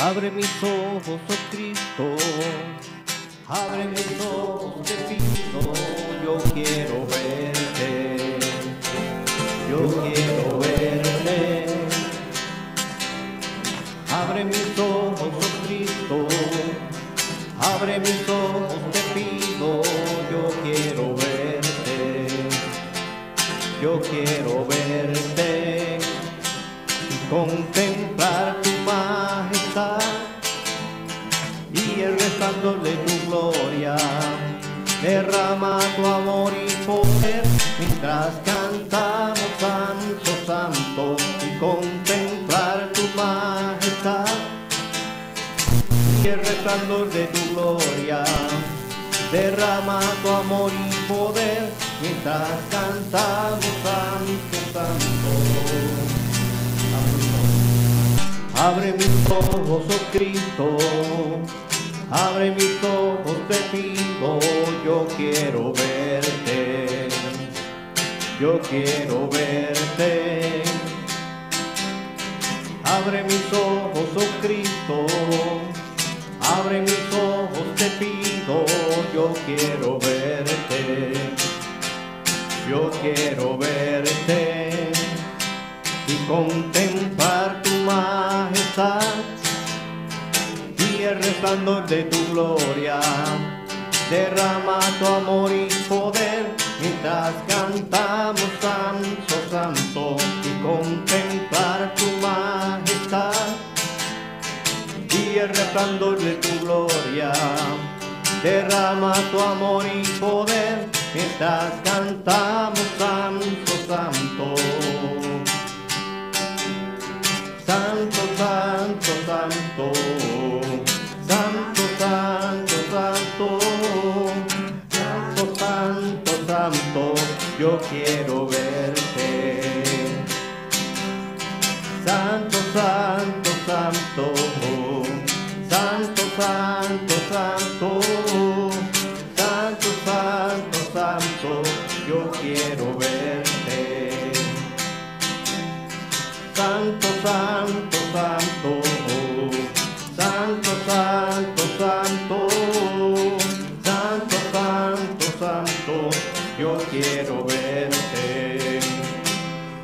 Abre mis ojos, oh Cristo, abre mis ojos, te pido, yo quiero verte, yo quiero verte. Abre mis ojos, oh Cristo, abre mis ojos, te pido, yo quiero verte, yo quiero verte y contemplar tu majestad y el resplandor de tu gloria. Derrama tu amor y poder mientras cantamos santo, santo, y contemplar tu majestad y el resplandor de tu gloria. Derrama tu amor y poder mientras cantamos santo, santo. Abre mis ojos, oh Cristo, abre mis ojos, te pido, yo quiero verte, yo quiero verte. Abre mis ojos, oh Cristo, abre mis ojos, te pido, yo quiero verte, yo quiero verte y contemplar tu majestad y el resplandor de tu gloria. Derrama tu amor y poder mientras cantamos santo, santo, y contemplar tu majestad y el resplandor de tu gloria. Derrama tu amor y poder mientras cantamos santo, santo. Santo, santo, santo, santo, santo, santo, santo, santo, santo, yo quiero verte. Santo, santo, santo, santo, santo, santo, santo, santo, santo, yo quiero verte. Santo, santo, santo, santo, santo, santo, santo, santo, santo, yo quiero verte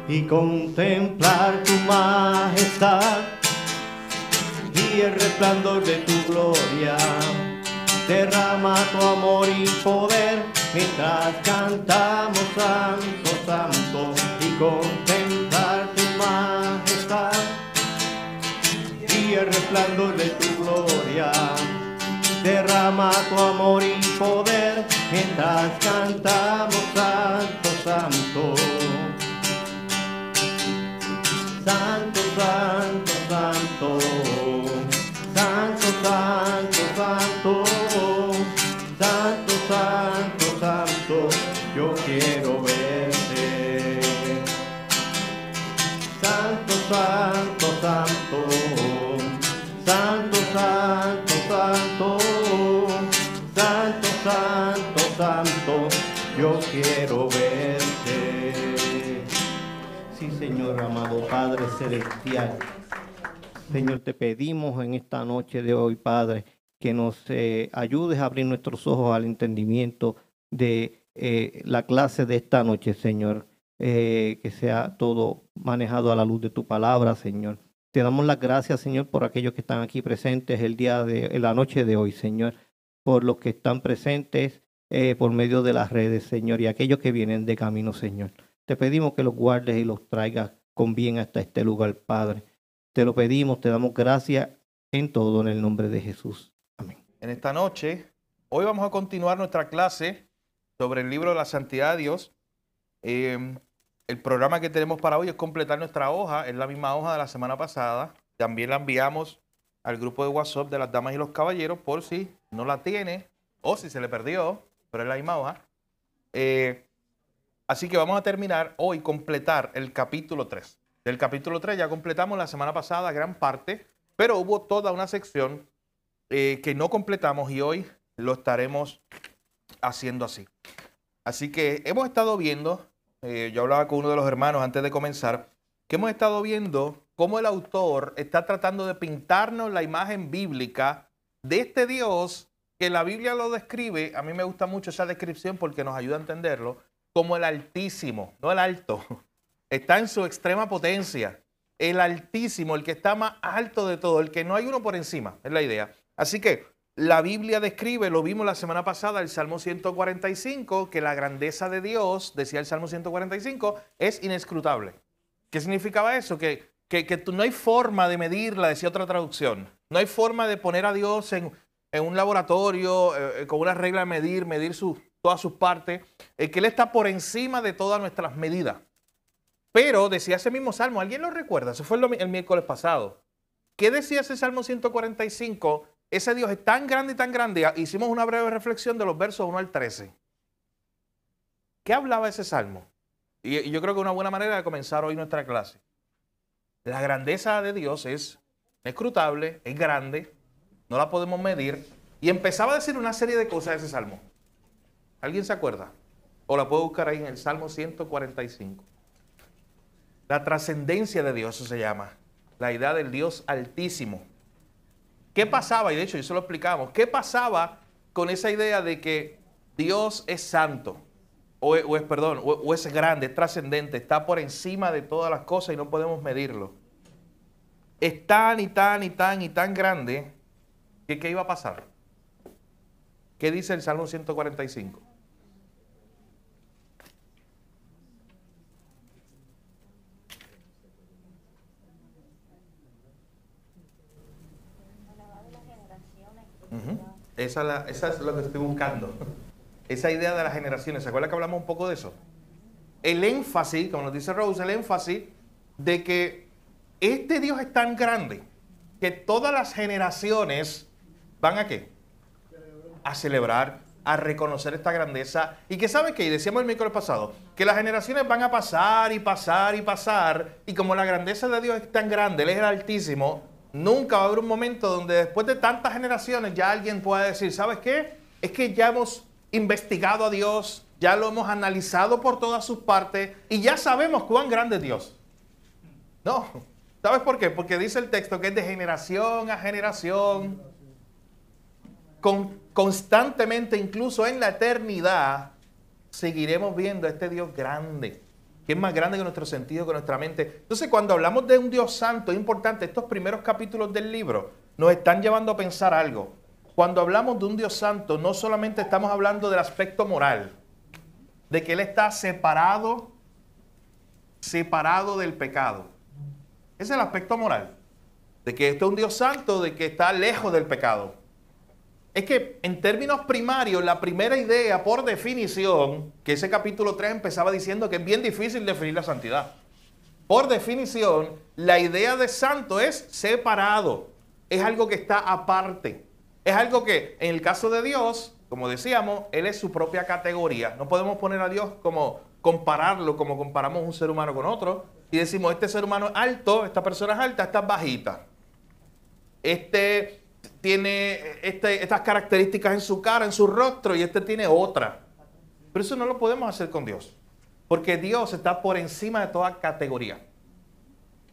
y contemplar tu majestad y el resplandor de tu gloria. Derrama tu amor y poder mientras cantamos santo, santo, y contemplar tu majestad y el resplandor de tu gloria. Derrama tu amor y poder mientras cantamos santo, santo. Santo, santo, santo, santo, santo, santo, santo, santo, santo, yo quiero verte. Santo, santo, santo, santo, santo, santo, santo, santo, santo, yo quiero verte. Sí, Señor, amado Padre Celestial. Señor, te pedimos en esta noche de hoy, Padre, que nos ayudes a abrir nuestros ojos al entendimiento de la clase de esta noche, Señor. Que sea todo manejado a la luz de tu palabra, Señor. Te damos las gracias, Señor, por aquellos que están aquí presentes en la noche de hoy, Señor, por los que están presentes por medio de las redes, Señor, y aquellos que vienen de camino, Señor. Te pedimos que los guardes y los traigas con bien hasta este lugar, Padre. Te lo pedimos, te damos gracias en todo en el nombre de Jesús. Amén. En esta noche, hoy vamos a continuar nuestra clase sobre el libro de la santidad de Dios. El programa que tenemos para hoy es completar nuestra hoja, es la misma hoja de la semana pasada. También la enviamos al grupo de WhatsApp de las damas y los caballeros por si no la tiene o si se le perdió, pero es la misma hoja. Así que vamos a terminar hoy, completar el capítulo 3. Del capítulo 3 ya completamos la semana pasada gran parte, pero hubo toda una sección que no completamos y hoy lo estaremos haciendo así. Así que hemos estado viendo, yo hablaba con uno de los hermanos antes de comenzar, que hemos estado viendo cómo el autor está tratando de pintarnos la imagen bíblica de este Dios que la Biblia lo describe. A mí me gusta mucho esa descripción porque nos ayuda a entenderlo como el Altísimo, no el alto. Está en su extrema potencia. El Altísimo, el que está más alto de todo, el que no hay uno por encima, es la idea. Así que la Biblia describe, lo vimos la semana pasada, el Salmo 145, que la grandeza de Dios, decía el Salmo 145, es inescrutable. ¿Qué significaba eso? Que no hay forma de medirla, decía otra traducción. No hay forma de poner a Dios en un laboratorio con una regla de medir todas sus partes, que Él está por encima de todas nuestras medidas. Pero decía ese mismo Salmo, ¿alguien lo recuerda? Eso fue el miércoles pasado. ¿Qué decía ese Salmo 145? Ese Dios es tan grande y tan grande. Hicimos una breve reflexión de los versos 1 al 13. ¿Qué hablaba ese Salmo? Y yo creo que una buena manera de comenzar hoy nuestra clase. La grandeza de Dios es inescrutable, es grande, no la podemos medir. Y empezaba a decir una serie de cosas de ese Salmo. ¿Alguien se acuerda? O la puedo buscar ahí en el Salmo 145. La trascendencia de Dios, eso se llama. La idea del Dios Altísimo. ¿Qué pasaba? Y de hecho, eso lo explicamos. ¿Qué pasaba con esa idea de que Dios es santo? O es grande, es trascendente, está por encima de todas las cosas y no podemos medirlo. Es tan y tan y tan y tan grande que ¿qué iba a pasar? ¿Qué dice el Salmo 145? Esa es lo que estoy buscando. Esa idea de las generaciones. ¿Se acuerda que hablamos un poco de eso? El énfasis, como nos dice Rose, el énfasis de que este Dios es tan grande que todas las generaciones van ¿a qué? A celebrar, a reconocer esta grandeza. Y que ¿sabe qué? Y decíamos el miércoles pasado, que las generaciones van a pasar y pasar y pasar. Y como la grandeza de Dios es tan grande, Él es el Altísimo, nunca va a haber un momento donde después de tantas generaciones ya alguien pueda decir, ¿sabes qué? Es que ya hemos investigado a Dios, ya lo hemos analizado por todas sus partes y ya sabemos cuán grande es Dios. No. ¿Sabes por qué? Porque dice el texto que es de generación a generación, constantemente, incluso en la eternidad, seguiremos viendo a este Dios grande, que es más grande que nuestro sentido, que nuestra mente. Entonces, cuando hablamos de un Dios santo, es importante, estos primeros capítulos del libro nos están llevando a pensar algo. Cuando hablamos de un Dios santo, no solamente estamos hablando del aspecto moral, de que Él está separado del pecado. Ese es el aspecto moral, de que este es un Dios santo, de que está lejos del pecado. Es que en términos primarios, la primera idea, por definición, que ese capítulo 3 empezaba diciendo que es bien difícil definir la santidad. Por definición, la idea de santo es separado, es algo que está aparte. Es algo que, en el caso de Dios, como decíamos, Él es su propia categoría. No podemos poner a Dios compararlo como comparamos un ser humano con otro. Y decimos, este ser humano es alto, esta persona es alta, esta es bajita. Este tiene estas características en su cara, en su rostro, y este tiene otra. Pero eso no lo podemos hacer con Dios. Porque Dios está por encima de toda categoría.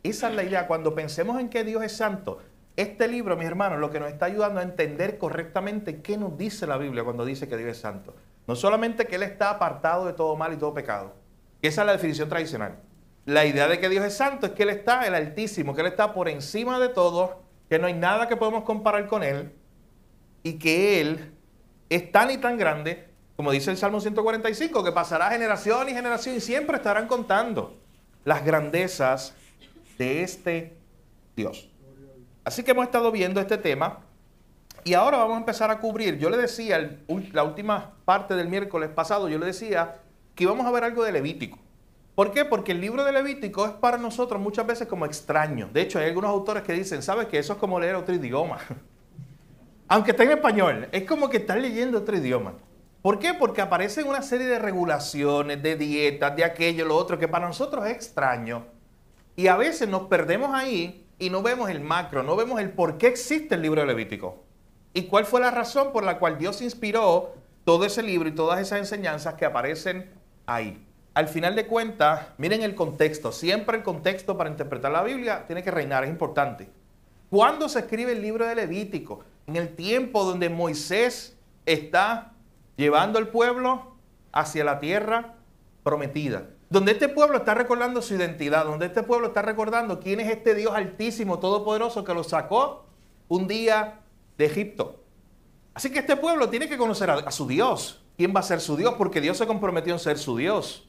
Esa es la idea. Cuando pensemos en que Dios es santo, este libro, mis hermanos, lo que nos está ayudando a entender correctamente qué nos dice la Biblia cuando dice que Dios es santo. No solamente que Él está apartado de todo mal y todo pecado, que esa es la definición tradicional. La idea de que Dios es santo es que Él está el Altísimo, que Él está por encima de todo, que no hay nada que podemos comparar con Él y que Él es tan y tan grande, como dice el Salmo 145, que pasará generación y generación y siempre estarán contando las grandezas de este Dios. Así que hemos estado viendo este tema y ahora vamos a empezar a cubrir. Yo le decía, la última parte del miércoles pasado, yo le decía que íbamos a ver algo de Levítico. ¿Por qué? Porque el libro de Levítico es para nosotros muchas veces como extraño. De hecho, hay algunos autores que dicen, ¿sabes qué? Eso es como leer otro idioma. Aunque está en español, es como que estás leyendo otro idioma. ¿Por qué? Porque aparecen una serie de regulaciones, de dietas, de aquello, lo otro, que para nosotros es extraño. Y a veces nos perdemos ahí y no vemos el macro, no vemos el por qué existe el libro de Levítico. Y cuál fue la razón por la cual Dios inspiró todo ese libro y todas esas enseñanzas que aparecen ahí. al final de cuentas, miren el contexto. Siempre el contexto para interpretar la Biblia tiene que reinar, es importante. ¿Cuándo se escribe el libro de Levítico? En el tiempo donde Moisés está llevando al pueblo hacia la tierra prometida. Donde este pueblo está recordando su identidad, donde este pueblo está recordando quién es este Dios altísimo, todopoderoso, que lo sacó un día de Egipto. Así que este pueblo tiene que conocer a su Dios. ¿Quién va a ser su Dios? Porque Dios se comprometió en ser su Dios.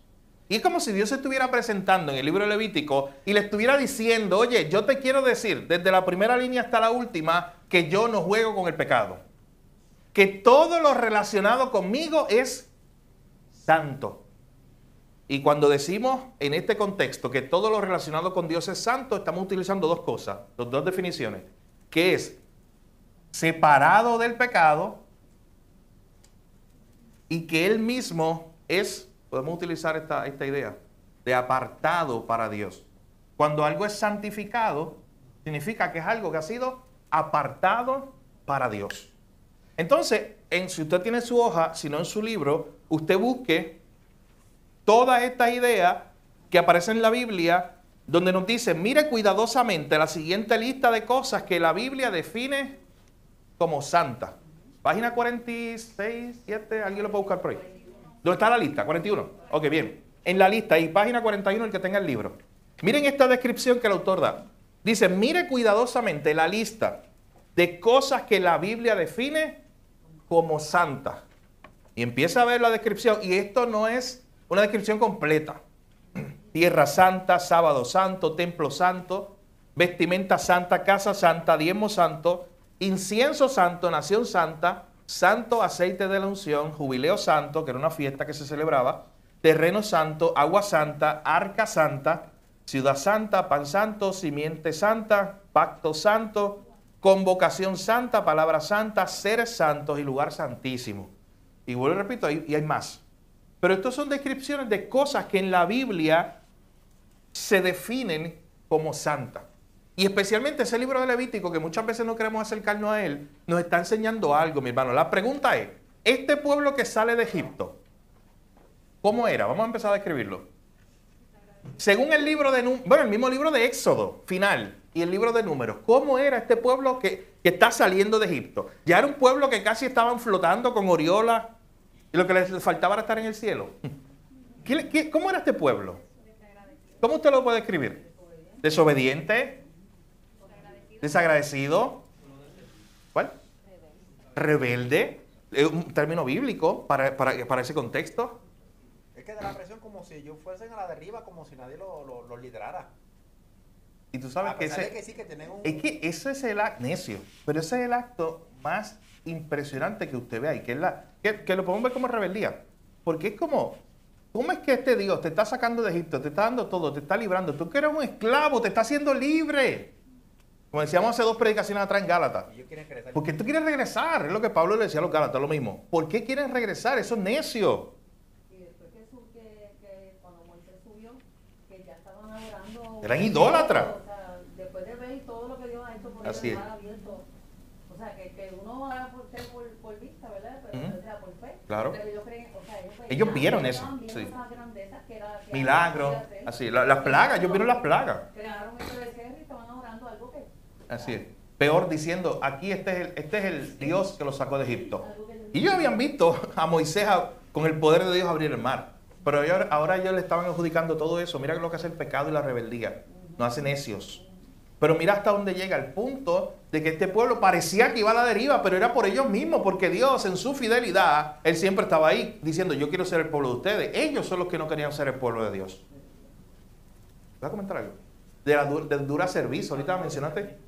Y es como si Dios se estuviera presentando en el libro de Levítico y le estuviera diciendo, oye, yo te quiero decir, desde la primera línea hasta la última, que yo no juego con el pecado. Que todo lo relacionado conmigo es santo. Y cuando decimos en este contexto que todo lo relacionado con Dios es santo, estamos utilizando dos cosas, dos definiciones, que es separado del pecado y que Él mismo es, podemos utilizar esta idea, de apartado para Dios. Cuando algo es santificado, significa que es algo que ha sido apartado para Dios. Entonces, si usted tiene su hoja, si no en su libro, usted busque todas estas ideas que aparecen en la Biblia, donde nos dice, mire cuidadosamente la siguiente lista de cosas que la Biblia define como santa. Página 46, 7, alguien lo puede buscar por ahí. ¿Dónde está la lista? 41. Ok, bien. En la lista, y página 41, el que tenga el libro. Miren esta descripción que el autor da. Dice, mire cuidadosamente la lista de cosas que la Biblia define como santa. Y empieza a ver la descripción, y esto no es una descripción completa. Tierra santa, sábado santo, templo santo, vestimenta santa, casa santa, diezmo santo, incienso santo, nación santa, santo aceite de la unción, jubileo santo, que era una fiesta que se celebraba, terreno santo, agua santa, arca santa, ciudad santa, pan santo, simiente santa, pacto santo, convocación santa, palabra santa, seres santos y lugar santísimo. Y vuelvo y repito, y hay más. Pero estas son descripciones de cosas que en la Biblia se definen como santas. Y especialmente ese libro de Levítico, que muchas veces no queremos acercarnos a él, nos está enseñando algo, mi hermano. La pregunta es, este pueblo que sale de Egipto, ¿cómo era? Vamos a empezar a describirlo. Según el libro de el mismo libro de Éxodo, final, y el libro de Números, ¿cómo era este pueblo que está saliendo de Egipto? Ya era un pueblo que casi estaban flotando con oriola, y lo que les faltaba era estar en el cielo. ¿Cómo era este pueblo? ¿Cómo usted lo puede describir? ¿Desobediente? ¿Desagradecido? ¿Cuál? ¿Rebelde? ¿Es un término bíblico para ese contexto? Es que da la presión como si ellos fuesen a la deriva, como si nadie los liderara. Y tú sabes que es que ese es el acto necio, pero ese es el acto más impresionante que usted ve ahí, que lo podemos ver como rebeldía. Porque es como, ¿cómo es que este Dios te está sacando de Egipto, te está dando todo, te está librando? Tú que eres un esclavo, te está haciendo libre. Como decíamos hace 2 predicaciones atrás en Gálatas. ¿Por qué tú quieres regresar? Es lo que Pablo le decía a los Gálatas, lo mismo. ¿Por qué quieren regresar? Eso es necio. Y después que cuando Moisés subió, que ya estaban adorando. Eran idólatras. O sea, después de ver todo lo que Dios ha hecho por Así el es. mar abierto. O sea, que uno haga por vista, ¿verdad? Pero o sea, por fe. Claro. Pero ellos creen, o sea, Ellos vieron eso. estaban viendo Sí. esas grandezas que Milagros. Así, las plagas, ellos vieron las plagas. Crearon ese becerro y estaban adorando algo que. Así es. Peor diciendo, aquí este es el Dios que los sacó de Egipto. Y ellos habían visto a Moisés con el poder de Dios abrir el mar. Pero ahora ellos le estaban adjudicando todo eso. Mira lo que hace el pecado y la rebeldía. Nos hace necios. Pero mira hasta dónde llega el punto de que este pueblo parecía que iba a la deriva, pero era por ellos mismos, porque Dios en su fidelidad, Él siempre estaba ahí diciendo, yo quiero ser el pueblo de ustedes. Ellos son los que no querían ser el pueblo de Dios. ¿Vas a comentar algo? Del dura servicio, ahorita mencionaste.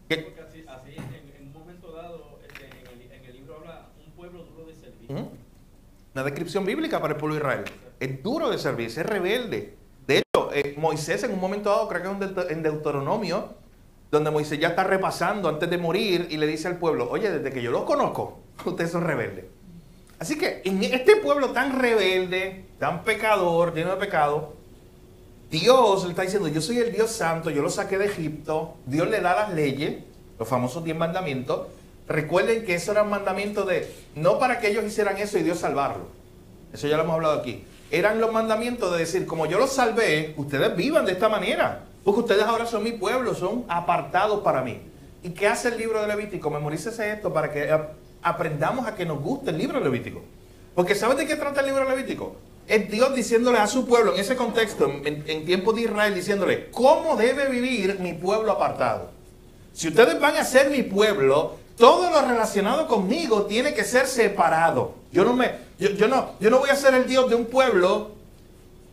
Porque así en un momento dado, en el libro habla un pueblo duro de servir. Una descripción bíblica para el pueblo de Israel. Es duro de servir, es rebelde. De hecho, Moisés en un momento dado, creo que es en Deuteronomio, donde Moisés ya está repasando antes de morir y le dice al pueblo, oye, desde que yo los conozco, ustedes son rebeldes. Así que en este pueblo tan rebelde, tan pecador, lleno de pecado, Dios le está diciendo, yo soy el Dios santo, yo lo saqué de Egipto, Dios le da las leyes, los famosos 10 mandamientos. Recuerden que esos eran mandamientos no para que ellos hicieran eso y Dios salvarlo. Eso ya lo hemos hablado aquí. eran los mandamientos de decir, como yo los salvé, ustedes vivan de esta manera, porque ustedes ahora son mi pueblo, son apartados para mí. ¿Y qué hace el libro de Levítico? Memorícese esto para que aprendamos a que nos guste el libro de Levítico. Porque ¿sabes de qué trata el libro de Levítico? Es Dios diciéndole a su pueblo, en ese contexto, en tiempos de Israel, diciéndole, ¿cómo debe vivir mi pueblo apartado? Si ustedes van a ser mi pueblo, todo lo relacionado conmigo tiene que ser separado. Yo no voy a ser el Dios de un pueblo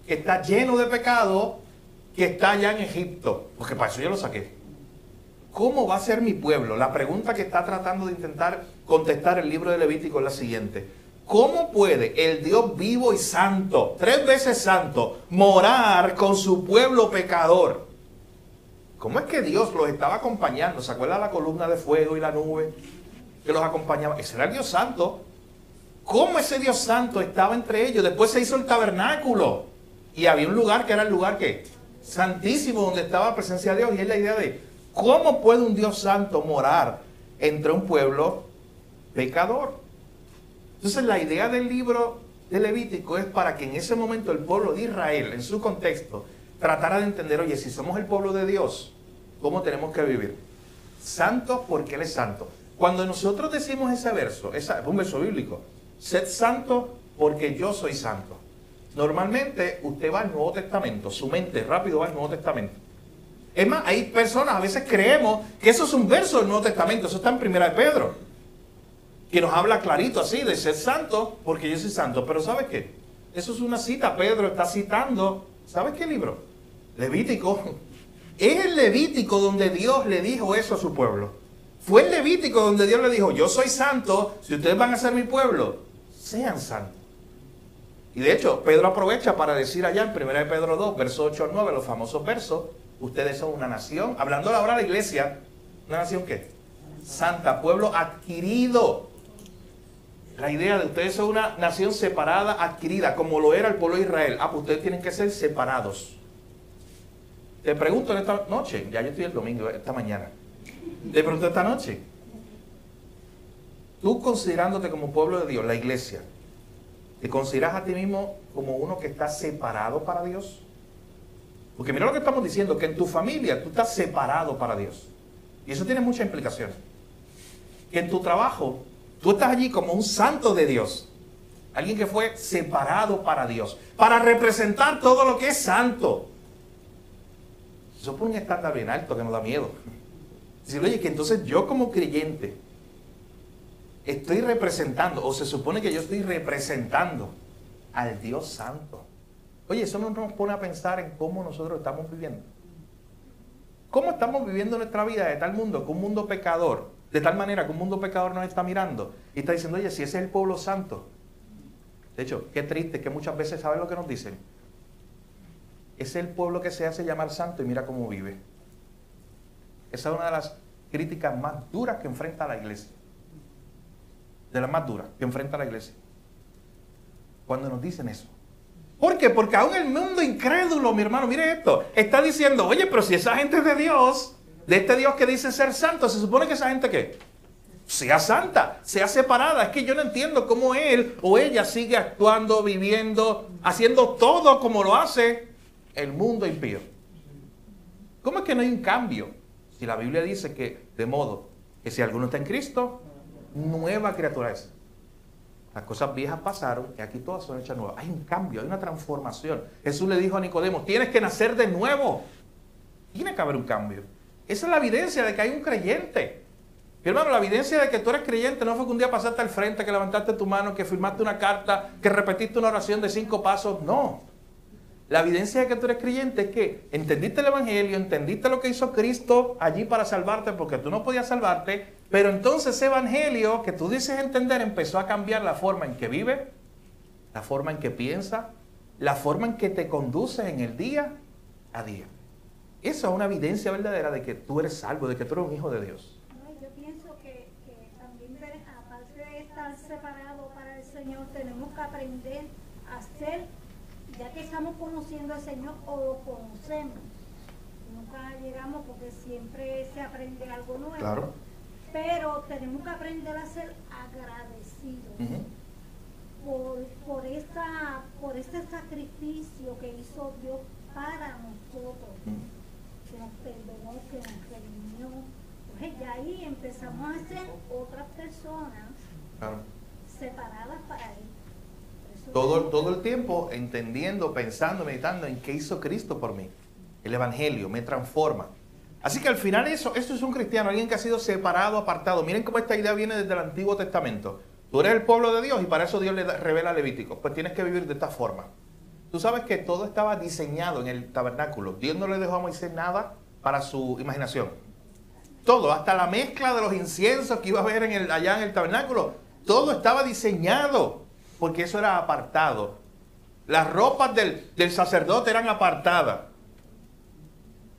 que está lleno de pecado, que está allá en Egipto, porque para eso yo lo saqué. ¿Cómo va a ser mi pueblo? La pregunta que está tratando de intentar contestar el libro de Levítico es la siguiente. ¿Cómo puede el Dios vivo y santo, 3 veces santo, morar con su pueblo pecador? ¿Cómo es que Dios los estaba acompañando? ¿Se acuerda la columna de fuego y la nube que los acompañaba? Ese era el Dios santo. ¿Cómo ese Dios santo estaba entre ellos? Después se hizo el tabernáculo. Y había un lugar que era el lugar que santísimo, donde estaba la presencia de Dios. Y es la idea de, ¿cómo puede un Dios santo morar entre un pueblo pecador? Entonces la idea del libro de Levítico es para que en ese momento el pueblo de Israel, en su contexto, tratara de entender, oye, si somos el pueblo de Dios, ¿cómo tenemos que vivir? Santos porque Él es santo. Cuando nosotros decimos ese verso, es un verso bíblico, sed santos porque yo soy santo. Normalmente usted va al Nuevo Testamento, su mente rápido va al Nuevo Testamento. Es más, hay personas, a veces creemos que eso es un verso del Nuevo Testamento, eso está en 1 de Pedro. Que nos habla clarito así, de ser santo, porque yo soy santo. Pero ¿sabes qué? Eso es una cita, Pedro está citando, ¿sabes qué libro? Levítico. Es el Levítico donde Dios le dijo eso a su pueblo. Fue el Levítico donde Dios le dijo, yo soy santo, si ustedes van a ser mi pueblo, sean santos. Y de hecho, Pedro aprovecha para decir allá en 1 de Pedro 2, versos 8 al 9, los famosos versos, ustedes son una nación, hablando ahora de la iglesia, ¿una nación qué? Santa, pueblo adquirido. La idea de ustedes son una nación separada, adquirida, como lo era el pueblo de Israel. Ah, pues ustedes tienen que ser separados. Te pregunto en esta noche, ya yo estoy el domingo, esta mañana. Te pregunto esta noche. Tú considerándote como pueblo de Dios, la iglesia, ¿te consideras a ti mismo como uno que está separado para Dios? Porque mira lo que estamos diciendo, que en tu familia tú estás separado para Dios. Y eso tiene muchas implicaciones. Que en tu trabajo tú estás allí como un santo de Dios. Alguien que fue separado para Dios. Para representar todo lo que es santo. Eso pone un estándar bien alto que nos da miedo. Decir, oye, que entonces yo como creyente estoy representando, o se supone que yo estoy representando al Dios santo. Oye, eso no nos pone a pensar en cómo nosotros estamos viviendo. ¿Cómo estamos viviendo nuestra vida de tal mundo, que un mundo pecador, de tal manera que un mundo pecador nos está mirando y está diciendo, oye, si ese es el pueblo santo? De hecho, qué triste que muchas veces, ¿saben lo que nos dicen? Es el pueblo que se hace llamar santo y mira cómo vive. Esa es una de las críticas más duras que enfrenta la iglesia. De las más duras que enfrenta la iglesia. Cuando nos dicen eso. ¿Por qué? Porque aún el mundo incrédulo, mi hermano, mire esto, está diciendo, oye, pero si esa gente es de Dios, de este Dios que dice ser santo, se supone que esa gente ¿qué? Sea santa, sea separada. Es que yo no entiendo cómo él o ella sigue actuando, viviendo, haciendo todo como lo hace el mundo impío. ¿Cómo es que no hay un cambio? Si la Biblia dice que, de modo que si alguno está en Cristo, nueva criatura es. Las cosas viejas pasaron y aquí todas son hechas nuevas. Hay un cambio, hay una transformación. Jesús le dijo a Nicodemo, tienes que nacer de nuevo. Tiene que haber un cambio. Esa es la evidencia de que hay un creyente. Mi hermano, la evidencia de que tú eres creyente no fue que un día pasaste al frente, que levantaste tu mano, que firmaste una carta, que repetiste una oración de 5 pasos. No. La evidencia de que tú eres creyente es que entendiste el Evangelio, entendiste lo que hizo Cristo allí para salvarte, porque tú no podías salvarte, pero entonces ese Evangelio que tú dices entender empezó a cambiar la forma en que vive, la forma en que piensa, la forma en que te conduces en el día a día. Eso es una evidencia verdadera de que tú eres salvo, de que tú eres un hijo de Dios. Yo pienso que también, aparte de estar separado para el Señor, tenemos que aprender a ser, ya que estamos conociendo al Señor o lo conocemos. Nunca llegamos porque siempre se aprende algo nuevo. Claro. Pero tenemos que aprender a ser agradecidos. por este sacrificio que hizo Dios para nosotros, que nos perdonó, que nos redimió. Entonces ya ahí empezamos a ser otras personas Claro. separadas para Él. Eso Todo el tiempo entendiendo, pensando, meditando en qué hizo Cristo por mí. El Evangelio me transforma. Así que al final eso es un cristiano, alguien que ha sido separado, apartado. Miren cómo esta idea viene desde el Antiguo Testamento. Tú eres el pueblo de Dios y para eso Dios le revela a Levítico. Pues tienes que vivir de esta forma. Tú sabes que todo estaba diseñado en el tabernáculo. Dios no le dejó a Moisés nada para su imaginación. Todo, hasta la mezcla de los inciensos que iba a haber allá en el tabernáculo. Todo estaba diseñado porque eso era apartado. Las ropas del sacerdote eran apartadas.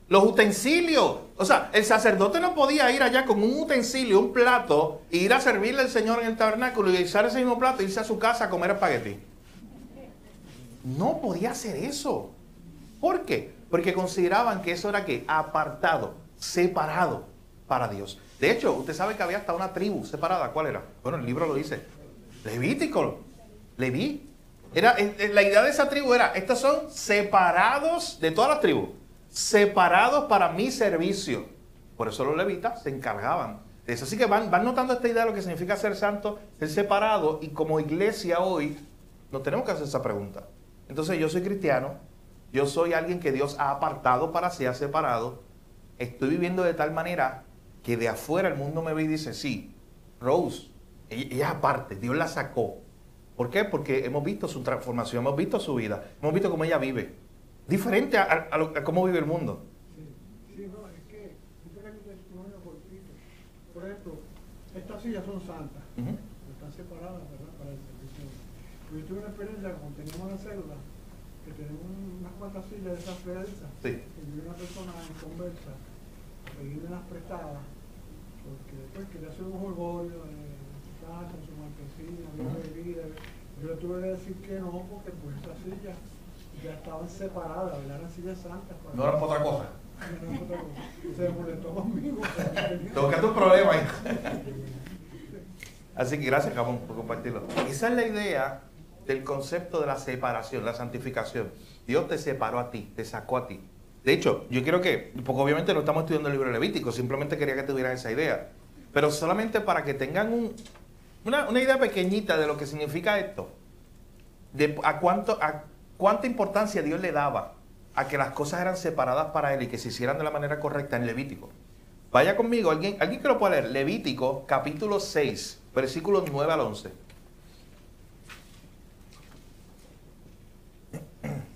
Los utensilios. O sea, el sacerdote no podía ir allá con un utensilio, un plato, e ir a servirle al Señor en el tabernáculo y usar ese mismo plato e irse a su casa a comer espagueti. No podía hacer eso. ¿Por qué? Porque consideraban que eso era ¿qué? Apartado, separado para Dios. De hecho, usted sabe que había hasta una tribu separada. ¿Cuál era? Bueno, el libro lo dice. Levítico. Leví. La idea de esa tribu era, estos son separados de todas las tribus. Separados para mi servicio. Por eso los levitas se encargaban de eso. Así que van notando esta idea de lo que significa ser santo, ser separado. Y como iglesia hoy, nos tenemos que hacer esa pregunta. Entonces yo soy cristiano, yo soy alguien que Dios ha apartado para ser separado. Estoy viviendo de tal manera que de afuera el mundo me ve y dice, sí, Rose, ella es aparte, Dios la sacó. ¿Por qué? Porque hemos visto su transformación, hemos visto su vida, hemos visto cómo ella vive. Diferente a cómo vive el mundo. Sí, no, es que yo tengo un testimonio cortito. Por ejemplo, estas sillas son santas, están separadas, ¿verdad? Para el servicio. Yo tuve una experiencia cuando teníamos una célula, que tenemos unas cuantas sillas de esas plegaditas, Sí. y vi una persona en conversa, pedirme las prestadas, porque después quería hacer un jolgorio en su casa, en su marquesina, había bebida. Yo le tuve que decir que no, porque pues esas sillas ya estaban separadas, ¿verdad? Eran sillas santas. No era para otra cosa. No era para otra cosa. Se molestó conmigo. Tengo que un problema ahí. Así que gracias, Camón, por compartirlo. Esa es la idea del concepto de la separación, la santificación. Dios te separó a ti, te sacó a ti. De hecho, yo quiero que, porque obviamente no estamos estudiando el libro de Levítico, simplemente quería que tuvieran esa idea. Pero solamente para que tengan una idea pequeñita de lo que significa esto. De a cuánta importancia Dios le daba a que las cosas eran separadas para Él y que se hicieran de la manera correcta en Levítico. Vaya conmigo, alguien que lo pueda leer. Levítico, capítulo 6, versículos 9 al 11.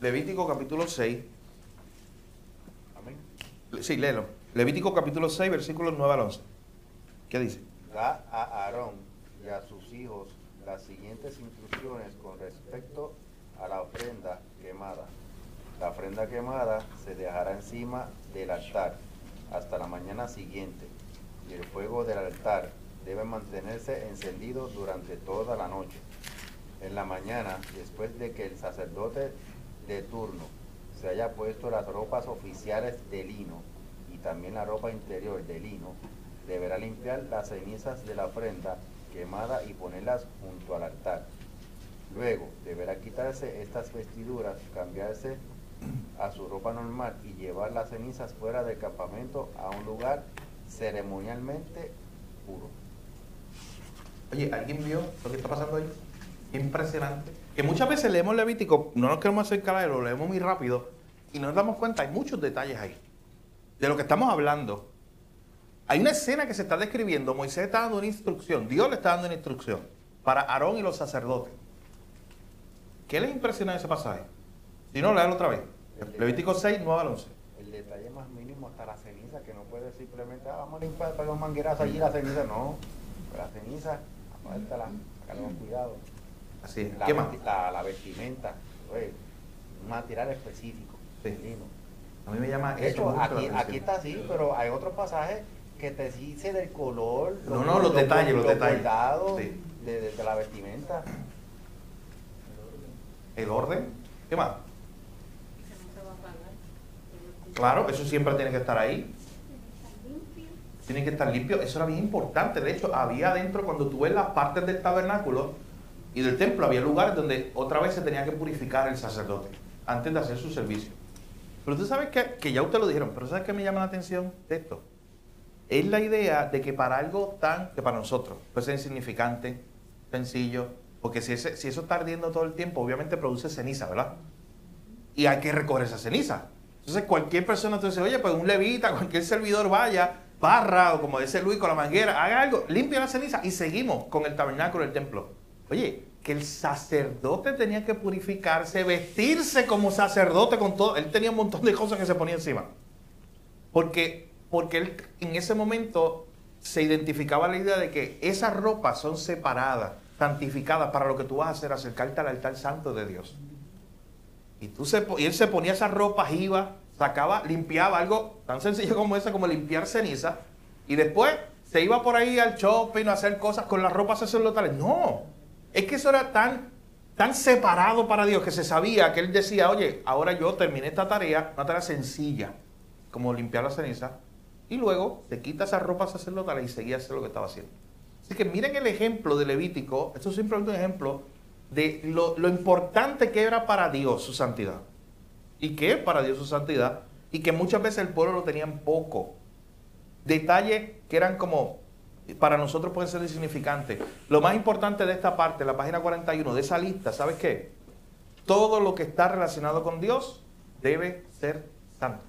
Levítico, capítulo 6. Amén. Sí, léelo. Levítico, capítulo 6, versículos 9 al 11. ¿Qué dice? Da a Aarón y a sus hijos las siguientes instrucciones con respecto a la ofrenda quemada. La ofrenda quemada se dejará encima del altar hasta la mañana siguiente, y el fuego del altar debe mantenerse encendido durante toda la noche. En la mañana, después de que el sacerdote de turno se haya puesto las ropas oficiales de lino y también la ropa interior de lino, deberá limpiar las cenizas de la ofrenda quemada y ponerlas junto al altar. Luego deberá quitarse estas vestiduras, cambiarse a su ropa normal y llevar las cenizas fuera del campamento a un lugar ceremonialmente puro. Oye, ¿alguien vio lo que está pasando ahí? Impresionante. Que muchas veces leemos Levítico, no nos queremos acercar a él, lo leemos muy rápido y nos damos cuenta, hay muchos detalles ahí. De lo que estamos hablando. Hay una escena que se está describiendo, Moisés está dando una instrucción, Dios le está dando una instrucción para Aarón y los sacerdotes. ¿Qué les impresiona de ese pasaje? Si no, léalo otra vez. Levítico 6, 9 al 11. El detalle más mínimo hasta la ceniza, que no puede simplemente, vamos a limpiar, para los manguerazos allí la ceniza. No, la ceniza, apártala, sácala con cuidado. Así es. La, ¿Qué más? la vestimenta, oye, un material específico, Sí. lino. A mí me llama De eso hecho, mucho la aquí atención. está así, pero hay otros pasajes que te dice del color, Los detalles, los detalles. bordados Sí. de la vestimenta. El orden. ¿Qué más? Que no se va a pagar. Claro, eso siempre tiene que estar ahí. está limpio. Tiene que estar limpio. Eso era bien importante. De hecho, había adentro, cuando tú ves las partes del tabernáculo, y del templo había lugares donde otra vez se tenía que purificar el sacerdote antes de hacer su servicio. Pero tú sabes que ya ustedes lo dijeron, pero ¿sabes qué me llama la atención de esto? Es la idea de que para algo que para nosotros puede ser insignificante, sencillo, porque si eso está ardiendo todo el tiempo, obviamente produce ceniza, ¿verdad? Y hay que recoger esa ceniza. Entonces cualquier persona te dice, oye, pues un levita, cualquier servidor vaya, barra, o como dice Luis con la manguera, haga algo, limpia la ceniza y seguimos con el tabernáculo del templo. Oye, que el sacerdote tenía que purificarse, vestirse como sacerdote con todo. Él tenía un montón de cosas que se ponía encima. Porque él en ese momento se identificaba la idea de que esas ropas son separadas, santificadas para lo que tú vas a hacer, acercarte al altar santo de Dios. Y él se ponía esas ropas, iba, sacaba, limpiaba algo tan sencillo como eso, como limpiar ceniza, y después se iba por ahí al shopping a hacer cosas con las ropas sacerdotales. No, es que eso era tan separado para Dios que se sabía que él decía, oye, ahora yo terminé esta tarea, una tarea sencilla, como limpiar la ceniza, y luego te quita esas ropas sacerdotales y seguía haciendo lo que estaba haciendo. Así que miren el ejemplo de Levítico. Esto es simplemente un ejemplo de lo importante que era para Dios su santidad. Y que es para Dios su santidad. Y que muchas veces el pueblo lo tenían poco. Detalles que eran como, para nosotros pueden ser insignificantes. Lo más importante de esta parte, la página 41 de esa lista, ¿sabes qué? Todo lo que está relacionado con Dios debe ser santo.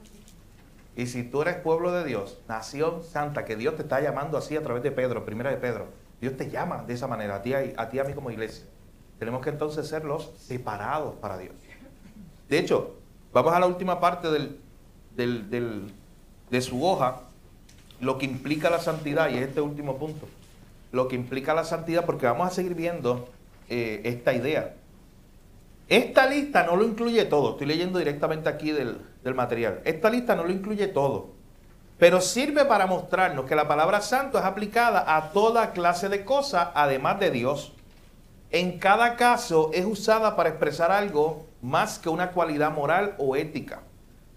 Y si tú eres pueblo de Dios, nación santa, que Dios te está llamando así a través de Pedro, primera de Pedro, Dios te llama de esa manera, a ti y a mí como iglesia. Tenemos que entonces ser los separados para Dios. De hecho, vamos a la última parte de su hoja, lo que implica la santidad, y es este último punto. Lo que implica la santidad, porque vamos a seguir viendo esta idea. Esta lista no lo incluye todo. Estoy leyendo directamente aquí del material. Esta lista no lo incluye todo. Pero sirve para mostrarnos que la palabra santo es aplicada a toda clase de cosas, además de Dios. En cada caso es usada para expresar algo más que una cualidad moral o ética.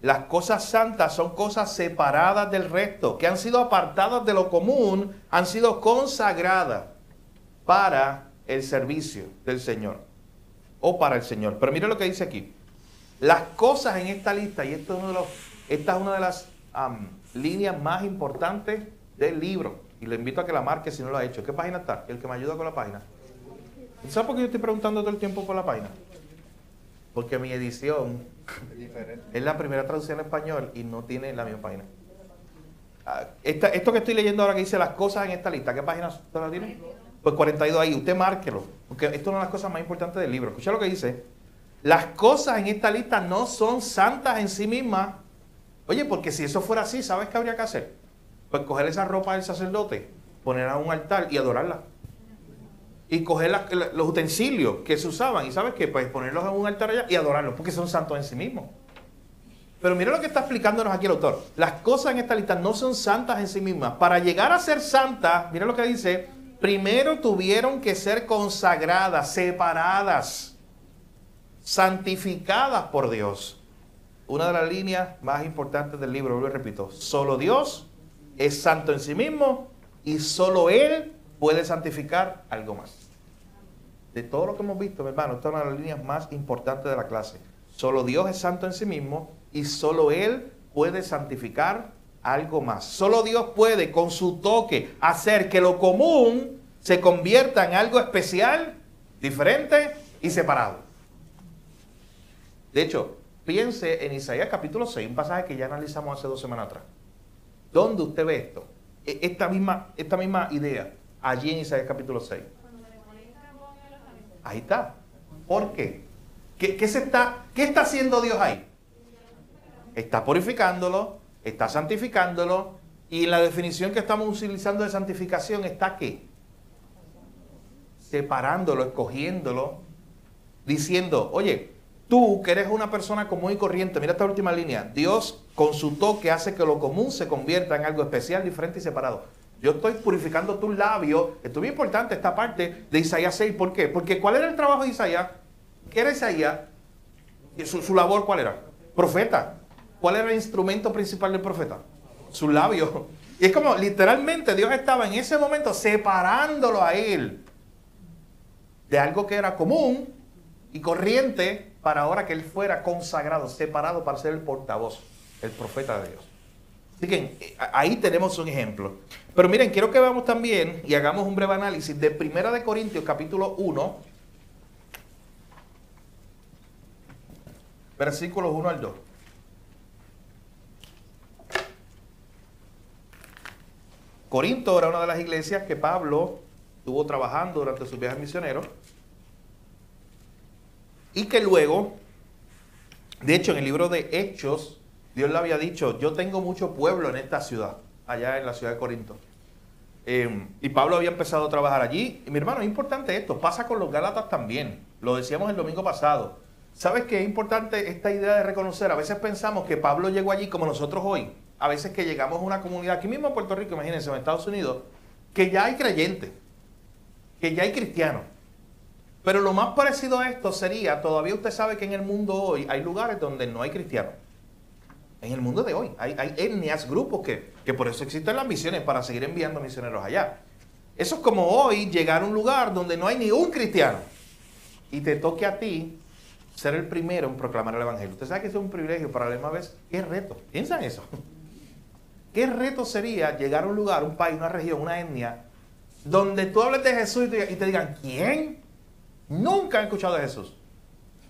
Las cosas santas son cosas separadas del resto, que han sido apartadas de lo común, han sido consagradas para el servicio del Señor. O para el Señor. Pero mire lo que dice aquí. Las cosas en esta lista, y esta es una de las líneas más importantes del libro. Y le invito a que la marque si no lo ha hecho. ¿Qué página está? El que me ayuda con la página. ¿Sabes por qué yo estoy preguntando todo el tiempo por la página? Porque mi edición es la primera traducción en español y no tiene la misma página. Esto que estoy leyendo ahora que dice las cosas en esta lista, ¿qué página usted la tiene? Pues 42 ahí, usted márquelo, porque esto es una de las cosas más importantes del libro. Escucha lo que dice. Las cosas en esta lista no son santas en sí mismas. Oye, porque si eso fuera así, ¿sabes qué habría que hacer? Pues coger esa ropa del sacerdote, ponerla a un altar y adorarla. Y coger los utensilios que se usaban, y ¿sabes qué? Pues ponerlos en un altar allá y adorarlos, porque son santos en sí mismos. Pero mira lo que está explicándonos aquí el autor. Las cosas en esta lista no son santas en sí mismas. Para llegar a ser santas, mira lo que dice, primero tuvieron que ser consagradas, separadas, santificadas por Dios. Una de las líneas más importantes del libro, lo repito, solo Dios es santo en sí mismo y solo Él puede santificar algo más. De todo lo que hemos visto, mi hermano, esta es una de las líneas más importantes de la clase. Solo Dios es santo en sí mismo y solo Él puede santificar algo más. Solo Dios puede, con su toque, hacer que lo común se convierta en algo especial, diferente y separado. De hecho, piense en Isaías capítulo 6, un pasaje que ya analizamos hace 2 semanas atrás. ¿Dónde usted ve esto? Esta misma idea, allí en Isaías capítulo 6. Ahí está. ¿Por qué? ¿Qué está haciendo Dios ahí? Está purificándolo, está santificándolo, y la definición que estamos utilizando de santificación está ¿qué? Separándolo, escogiéndolo, diciendo, oye, tú que eres una persona común y corriente, mira esta última línea, Dios con su toque hace que lo común se convierta en algo especial, diferente y separado. Yo estoy purificando tus labios. Esto es muy importante, esta parte de Isaías 6. ¿Por qué? Porque ¿cuál era el trabajo de Isaías? ¿Qué era Isaías? ¿Su labor cuál era? Profeta. ¿Cuál era el instrumento principal del profeta? Sus labios. Y es como literalmente Dios estaba en ese momento separándolo a él de algo que era común y corriente para ahora que él fuera consagrado, separado para ser el portavoz, el profeta de Dios. Así que ahí tenemos un ejemplo. Pero miren, quiero que veamos también y hagamos un breve análisis de 1 de Corintios capítulo 1, versículos 1 al 2. Corinto era una de las iglesias que Pablo estuvo trabajando durante sus viajes misioneros y que luego, de hecho en el libro de Hechos, Dios le había dicho, yo tengo mucho pueblo en esta ciudad, allá en la ciudad de Corinto. Y Pablo había empezado a trabajar allí. Y mi hermano, es importante esto, pasa con los Gálatas también, lo decíamos el domingo pasado. ¿Sabes qué es importante esta idea de reconocer? A veces pensamos que Pablo llegó allí como nosotros hoy. A veces que llegamos a una comunidad, aquí mismo en Puerto Rico, imagínense, en Estados Unidos, que ya hay creyentes, que ya hay cristianos. Pero lo más parecido a esto sería, todavía usted sabe que en el mundo hoy hay lugares donde no hay cristianos. En el mundo de hoy hay etnias, grupos que por eso existen las misiones, para seguir enviando misioneros allá. Eso es como hoy llegar a un lugar donde no hay ni un cristiano y te toque a ti ser el primero en proclamar el evangelio. Usted sabe que eso es un privilegio, pero a la misma vez, ¿qué reto? Piensa en eso. ¿Qué reto sería llegar a un lugar, un país, una región, una etnia, donde tú hables de Jesús y te digan, ¿quién? Nunca han escuchado de Jesús.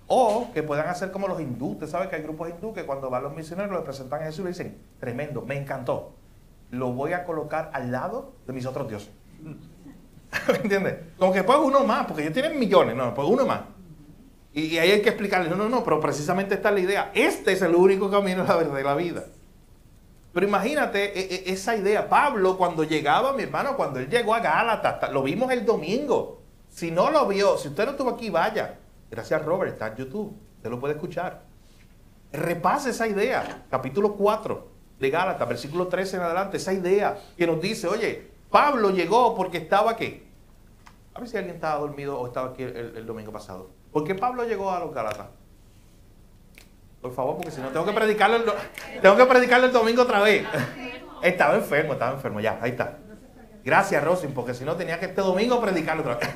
O que puedan hacer como los hindúes. Usted sabe que hay grupos hindúes que cuando van los misioneros le presentan a Jesús y le dicen, tremendo, me encantó. Lo voy a colocar al lado de mis otros dioses. ¿Me entiendes? Como que pues uno más, porque ellos tienen millones, no, pues uno más. Y ahí hay que explicarle, no, pero precisamente esta es la idea. Este es el único camino, la verdad, de la vida. Pero imagínate esa idea. Pablo, cuando llegaba, mi hermano, cuando él llegó a Gálatas, lo vimos el domingo. Si no lo vio, si usted no estuvo aquí, vaya. Gracias, Robert, está en YouTube. Usted lo puede escuchar. Repase esa idea. Capítulo 4 de Gálatas, versículo 13 en adelante. Esa idea que nos dice, oye, Pablo llegó porque estaba aquí. A ver si alguien estaba dormido o estaba aquí el domingo pasado. ¿Por qué Pablo llegó a los Gálatas? Por favor, porque si no tengo que predicarle el domingo otra vez. Estaba enfermo, ya, ahí está. Gracias, Rosin, porque si no tenía que este domingo predicarle otra vez.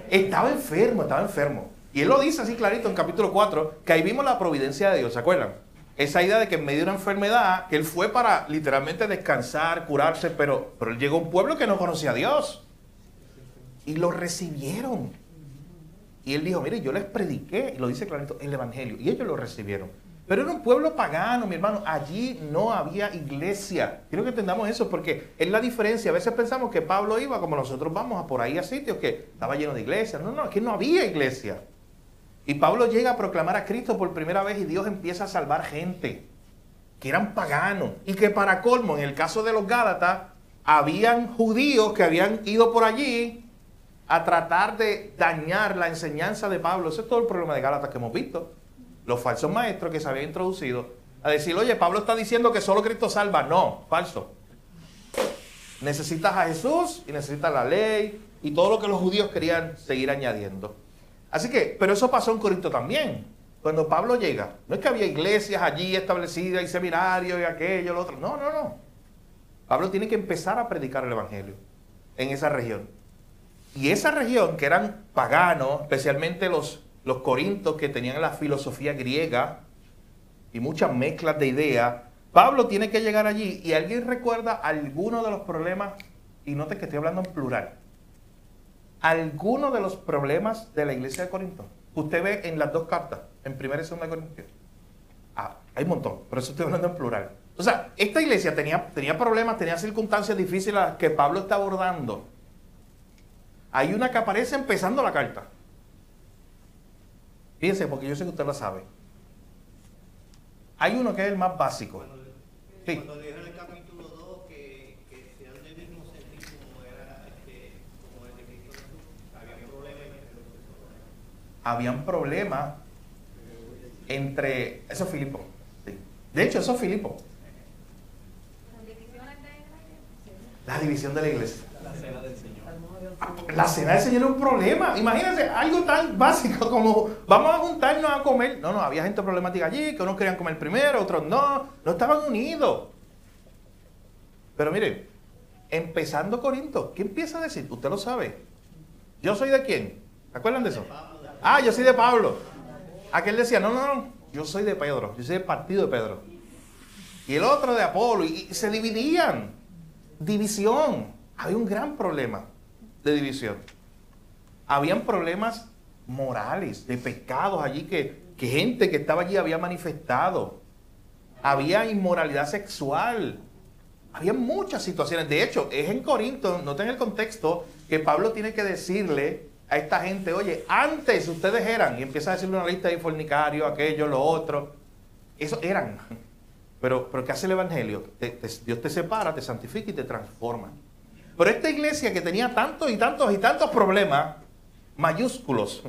Estaba enfermo. Y él lo dice así clarito en capítulo 4, que ahí vimos la providencia de Dios, ¿se acuerdan? Esa idea de que en medio de una enfermedad, que él fue para literalmente descansar, curarse, pero él llegó a un pueblo que no conocía a Dios. Y lo recibieron. Y él dijo, mire, yo les prediqué, y lo dice clarito, el evangelio, y ellos lo recibieron. Pero era un pueblo pagano, mi hermano, allí no había iglesia. Quiero que entendamos eso, porque es la diferencia. A veces pensamos que Pablo iba como nosotros vamos a por ahí a sitios que estaba lleno de iglesias. No, es que no había iglesia. Y Pablo llega a proclamar a Cristo por primera vez y Dios empieza a salvar gente que eran paganos. Y que para colmo, en el caso de los Gálatas, habían judíos que habían ido por allí a tratar de dañar la enseñanza de Pablo. Ese es todo el problema de Gálatas que hemos visto. Los falsos maestros que se habían introducido a decir, oye, Pablo está diciendo que solo Cristo salva. No, falso. Necesitas a Jesús y necesitas la ley y todo lo que los judíos querían seguir añadiendo. Así que, pero eso pasó en Corinto también. Cuando Pablo llega, no es que había iglesias allí establecidas y seminarios y aquello, lo otro. No. Pablo tiene que empezar a predicar el evangelio en esa región. Y esa región, que eran paganos, especialmente los corintos que tenían la filosofía griega y muchas mezclas de ideas, Pablo tiene que llegar allí. ¿Y alguien recuerda alguno de los problemas? Y note que estoy hablando en plural. ¿Alguno de los problemas de la iglesia de Corinto? Usted ve en las dos cartas, en 1 y 2 de Corintios. Hay un montón, pero eso estoy hablando en plural. O sea, esta iglesia tenía problemas, tenía circunstancias difíciles a las que Pablo está abordando. Hay una que aparece empezando la carta. Fíjense, porque yo sé que usted lo sabe. Hay uno que es el más básico. Sí. Cuando dijo en el capítulo 2 que sean del mismo sentido como era como el de Cristo Jesús, había problemas. Habían problemas entre... Eso es Filipo. Sí. De hecho, eso es Filipo. La división de la iglesia. La cena del Señor. La cena del Señor es un problema. Imagínense algo tan básico como vamos a juntarnos a comer. No, había gente problemática allí, que unos querían comer primero, otros no estaban unidos. Pero miren, empezando Corinto, ¿qué empieza a decir? Usted lo sabe. ¿Yo soy de quién? ¿Se acuerdan de eso? Ah, yo soy de Pablo. Aquel decía, no, yo soy de Pedro, yo soy del partido de Pedro. Y el otro de Apolo, y se dividían. División. Había un gran problema de división. Habían problemas morales, de pecados allí que gente que estaba allí había manifestado. Había inmoralidad sexual. Había muchas situaciones. De hecho, es en Corinto, noten el contexto, que Pablo tiene que decirle a esta gente, oye, antes ustedes eran, y empieza a decirle una lista de fornicarios, aquello, lo otro. Eso eran. Pero ¿qué hace el Evangelio? Dios te separa, te santifica y te transforma. Pero esta iglesia que tenía tantos y tantos problemas mayúsculos,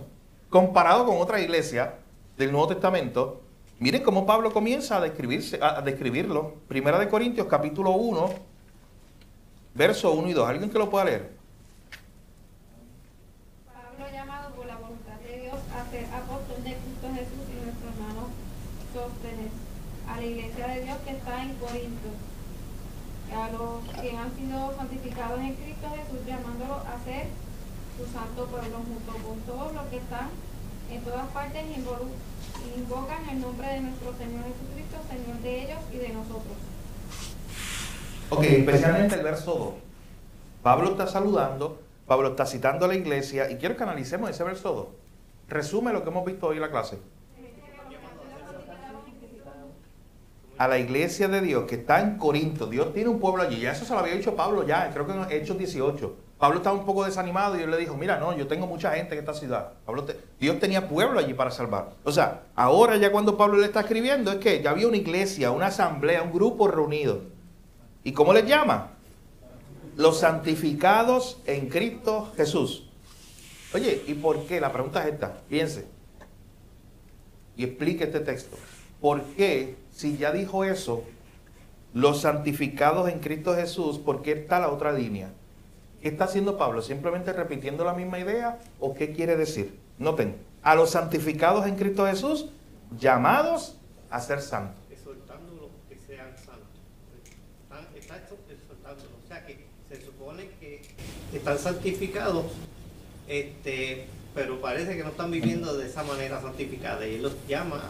comparado con otra iglesia del Nuevo Testamento, miren cómo Pablo comienza a describirlo. Primera de Corintios, capítulo 1, verso 1 y 2. ¿Alguien que lo pueda leer? Pablo, llamado por la voluntad de Dios a ser apóstol de Cristo Jesús y nuestro hermano Sóstenes, a la iglesia de Dios que está en Corinto, a los que han sido santificados en Cristo Jesús, llamándolos a ser su santo pueblo, junto con todos los que están en todas partes invocan el nombre de nuestro Señor Jesucristo, Señor de ellos y de nosotros. Ok, especialmente el verso 2. Pablo está saludando, Pablo está citando a la iglesia, y quiero que analicemos ese verso 2. Resume lo que hemos visto hoy en la clase. A la iglesia de Dios que está en Corinto. Dios tiene un pueblo allí. Ya eso se lo había dicho Pablo ya, creo que en Hechos 18. Pablo estaba un poco desanimado y Dios le dijo, mira, no, yo tengo mucha gente en esta ciudad. Dios tenía pueblo allí para salvar. O sea, ahora ya cuando Pablo le está escribiendo es que ya había una iglesia, una asamblea, un grupo reunido. ¿Y cómo les llama? Los santificados en Cristo Jesús. Oye, ¿y por qué? La pregunta es esta. Piense. Y explique este texto. ¿Por qué, si ya dijo eso, los santificados en Cristo Jesús, por qué está la otra línea? ¿Qué está haciendo Pablo? ¿Simplemente repitiendo la misma idea? ¿O qué quiere decir? Noten, a los santificados en Cristo Jesús, llamados a ser santos. Exhortándolos que sean santos. Está exhortándolos. O sea que se supone que están santificados, pero parece que no están viviendo de esa manera santificada. Y él los llama,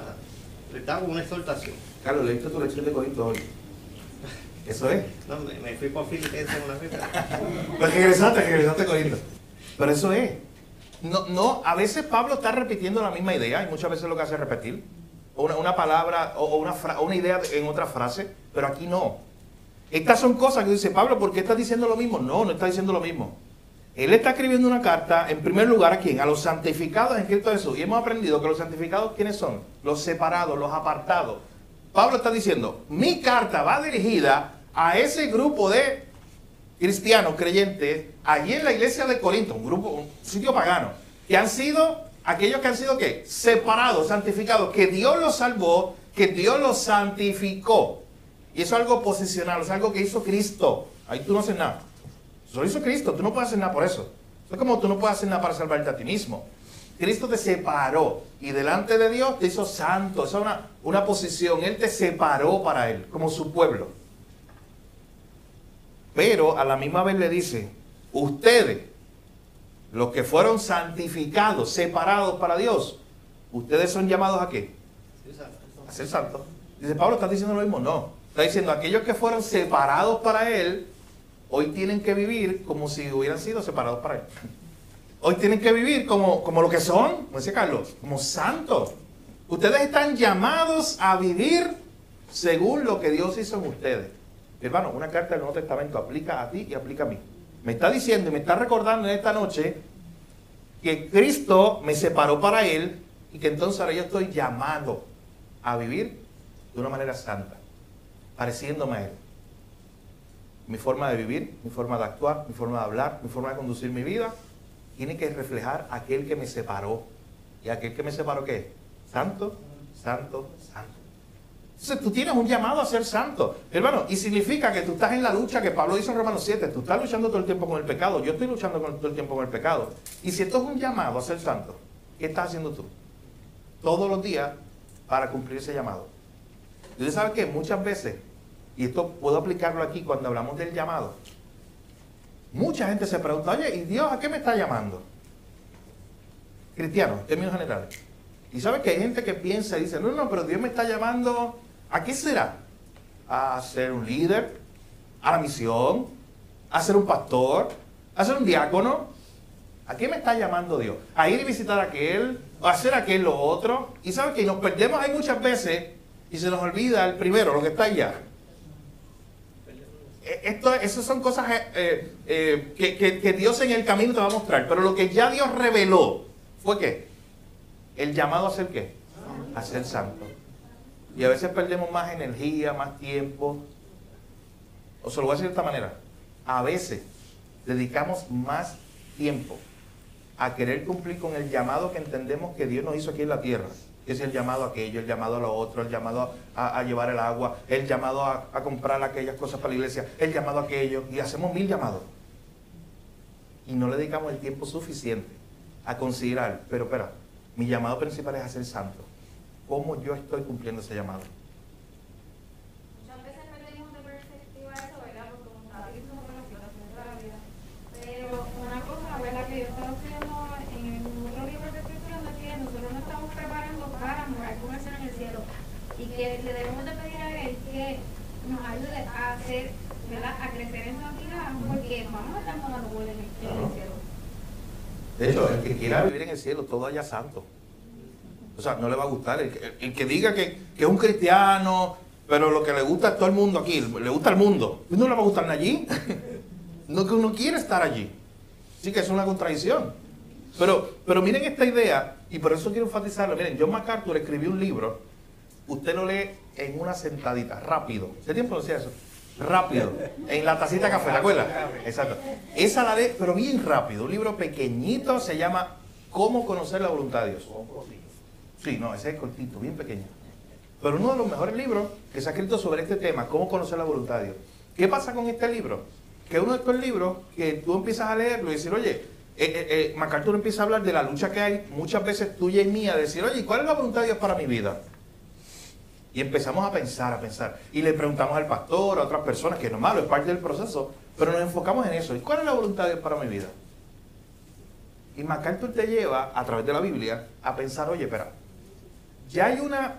les da una exhortación. Carlos, ¿leíste tu lección de Corinto hoy? ¿Eso es? No, me fui por Filipenses una vez. Pues regresaste a Corinto. Pero eso es. No, a veces Pablo está repitiendo la misma idea y muchas veces lo que hace es repetir una palabra o una idea en otra frase, pero aquí no. Estas son cosas que dice Pablo, ¿por qué estás diciendo lo mismo? No está diciendo lo mismo. Él está escribiendo una carta, en primer lugar, ¿a quién? A los santificados en Cristo Jesús. Y hemos aprendido que los santificados, ¿quiénes son? Los separados, los apartados. Pablo está diciendo, mi carta va dirigida a ese grupo de cristianos creyentes allí en la iglesia de Corinto, un sitio pagano, que han sido aquellos que han sido ¿qué? Separados, santificados, que Dios los salvó, que Dios los santificó. Y eso es algo posicional, es algo que hizo Cristo. Ahí tú no haces nada. Eso lo hizo Cristo, tú no puedes hacer nada por eso. Es como tú no puedes hacer nada para salvarte a ti mismo. Cristo te separó y delante de Dios te hizo santo. Esa es una posición. Él te separó para Él, como su pueblo. Pero a la misma vez le dice, ustedes, los que fueron santificados, separados para Dios, ustedes son llamados ¿a qué? A ser santos. Dice Pablo, ¿estás diciendo lo mismo? No. Está diciendo, aquellos que fueron separados para Él, hoy tienen que vivir como si hubieran sido separados para Él. Hoy tienen que vivir como lo que son, como decía Carlos, como santos. Ustedes están llamados a vivir según lo que Dios hizo en ustedes. Hermano, una carta del Nuevo Testamento aplica a ti y aplica a mí. Me está diciendo y me está recordando en esta noche que Cristo me separó para Él y que entonces ahora yo estoy llamado a vivir de una manera santa, pareciéndome a Él. Mi forma de vivir, mi forma de actuar, mi forma de hablar, mi forma de conducir mi vida tiene que reflejar a aquel que me separó. ¿Y aquel que me separó qué es? Santo, santo, santo. Entonces tú tienes un llamado a ser santo, hermano, y significa que tú estás en la lucha que Pablo dice en Romanos 7, tú estás luchando todo el tiempo con el pecado, yo estoy luchando todo el tiempo con el pecado. Y si esto es un llamado a ser santo, ¿qué estás haciendo tú? Todos los días para cumplir ese llamado. Y usted sabe que muchas veces, y esto puedo aplicarlo aquí cuando hablamos del llamado, mucha gente se pregunta, oye, ¿y Dios a qué me está llamando? cristianos, en términos generales. Y sabes que hay gente que piensa y dice, no, pero Dios me está llamando, ¿a qué será? A ser un líder, a la misión, a ser un pastor, a ser un diácono. ¿A qué me está llamando Dios? A ir y visitar a aquel, a hacer aquel lo otro. Y sabes que nos perdemos ahí muchas veces y se nos olvida el primero, lo que está allá. Esas son cosas que Dios en el camino te va a mostrar. Pero lo que ya Dios reveló fue ¿qué? El llamado a ser ¿qué? A ser santo. Y a veces perdemos más energía, más tiempo. O se lo voy a decir de esta manera. A veces dedicamos más tiempo a querer cumplir con el llamado que entendemos que Dios nos hizo aquí en la tierra. Es el llamado a aquello, el llamado a lo otro, el llamado a llevar el agua, el llamado a comprar aquellas cosas para la iglesia, el llamado a aquello. Y hacemos 1000 llamados. Y no le dedicamos el tiempo suficiente a considerar, pero espera, mi llamado principal es a ser santo. ¿Cómo yo estoy cumpliendo ese llamado? Muchas veces perdemos de perspectiva eso, ¿verdad? Porque como está diciendo con la situación de la vida. Pero una cosa, ¿verdad? Que yo estaba estudiando en otro libro de escritura, es que nosotros nos estamos preparando para morar con el Señor en el cielo. Y que le debemos de pedir a Él que nos ayude a hacer, ¿verdad? A crecer en santidad, porque vamos a estar tomando vuelo en el cielo. De hecho, el que quiera vivir en el cielo, todo haya santo. O sea, no le va a gustar. El que diga que es un cristiano, pero lo que le gusta a todo el mundo aquí, le gusta al mundo, pues no le va a gustar allí. No quiere estar allí. Así que es una contradicción. Pero miren esta idea, y por eso quiero enfatizarlo. Miren, John MacArthur escribió un libro, usted lo lee en una sentadita, rápido. ¿Hace tiempo no hacía eso? Rápido, en la tacita de café, ¿te acuerdas? Exacto. Esa la lee, pero bien rápido. Un libro pequeñito, se llama ¿Cómo conocer la voluntad de Dios? Sí, no, ese es cortito, bien pequeño. Pero uno de los mejores libros que se ha escrito sobre este tema, ¿cómo conocer la voluntad de Dios? ¿Qué pasa con este libro? Que uno de estos libros que tú empiezas a leerlo y decir, oye, MacArthur empieza a hablar de la lucha que hay muchas veces tuya y mía, de decir, oye, ¿cuál es la voluntad de Dios para mi vida? Y empezamos a pensar. Y le preguntamos al pastor, a otras personas, que no es malo, es parte del proceso, pero nos enfocamos en eso. ¿Y cuál es la voluntad de Dios para mi vida? Y MacArthur te lleva, a través de la Biblia, a pensar, oye, espera, ya hay una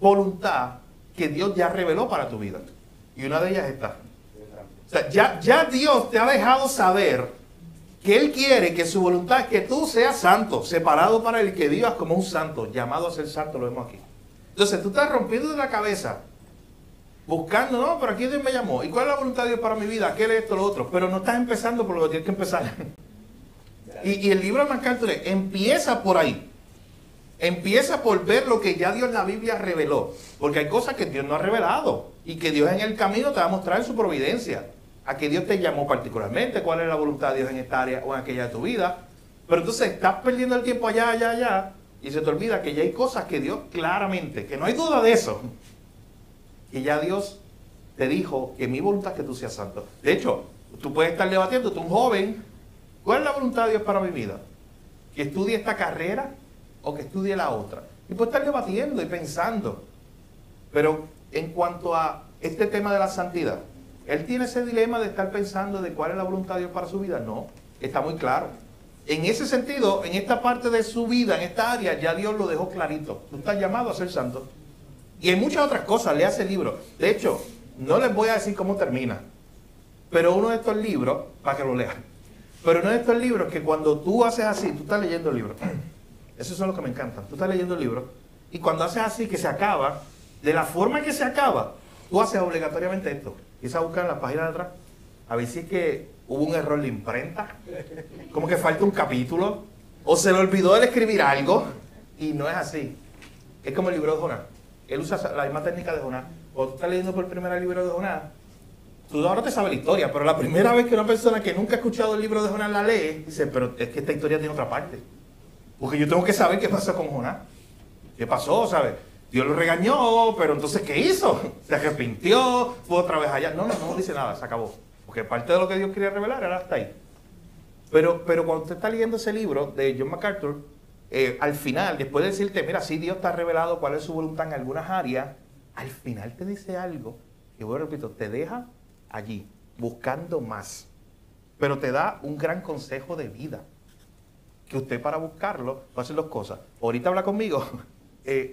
voluntad que Dios ya reveló para tu vida. Y una de ellas está. O sea, ya Dios te ha dejado saber que Él quiere que su voluntad es que tú seas santo, separado para Él, que vivas como un santo, llamado a ser santo, lo vemos aquí. Entonces tú estás rompiendo de la cabeza, buscando, no, pero aquí Dios me llamó. ¿Y cuál es la voluntad de Dios para mi vida? ¿Qué es esto, lo otro? Pero no estás empezando por lo que tienes que empezar. Y el libro de MacArthur empieza por ahí. Empieza por ver lo que ya Dios en la Biblia reveló. Porque hay cosas que Dios no ha revelado. Y que Dios en el camino te va a mostrar en su providencia. A que Dios te llamó particularmente, cuál es la voluntad de Dios en esta área o en aquella de tu vida. Pero entonces estás perdiendo el tiempo allá. Y se te olvida que ya hay cosas que Dios claramente, que no hay duda de eso, que ya Dios te dijo que mi voluntad es que tú seas santo. De hecho, tú puedes estar debatiendo, tú un joven, ¿cuál es la voluntad de Dios para mi vida? ¿Que estudie esta carrera o que estudie la otra? Y puedes estar debatiendo y pensando. Pero en cuanto a este tema de la santidad, ¿él tiene ese dilema de estar pensando de cuál es la voluntad de Dios para su vida? No, está muy claro. En ese sentido, en esta parte de su vida, en esta área, ya Dios lo dejó clarito. Tú estás llamado a ser santo. Y hay muchas otras cosas, lea ese libro. De hecho, no les voy a decir cómo termina. Pero uno de estos libros, para que lo lean. Pero uno de estos libros que cuando tú haces así, tú estás leyendo el libro. Esos son los que me encantan. Tú estás leyendo el libro. Y cuando haces así, que se acaba, de la forma que se acaba, tú haces obligatoriamente esto. Empiezas a buscar en las páginas de atrás. A ver si es que hubo un error de imprenta, como que falta un capítulo, o se le olvidó de escribir algo, y no es así. Es como el libro de Jonás. Él usa la misma técnica de Jonás. Cuando tú estás leyendo por primera vez el libro de Jonás, tú ahora te sabes la historia, pero la primera vez que una persona que nunca ha escuchado el libro de Jonás la lee, dice, pero es que esta historia tiene otra parte. Porque yo tengo que saber qué pasó con Jonás. ¿Qué pasó, sabes? Dios lo regañó, pero entonces, ¿qué hizo? Se arrepintió, fue otra vez allá. No dice nada, se acabó. Porque parte de lo que Dios quería revelar era hasta ahí. Pero cuando usted está leyendo ese libro de John MacArthur, al final, después de decirte, mira, sí, Dios te ha revelado cuál es su voluntad en algunas áreas, al final te dice algo, que voy a repito, te deja allí, buscando más. Pero te da un gran consejo de vida. que usted para buscarlo va a hacer dos cosas. Ahorita habla conmigo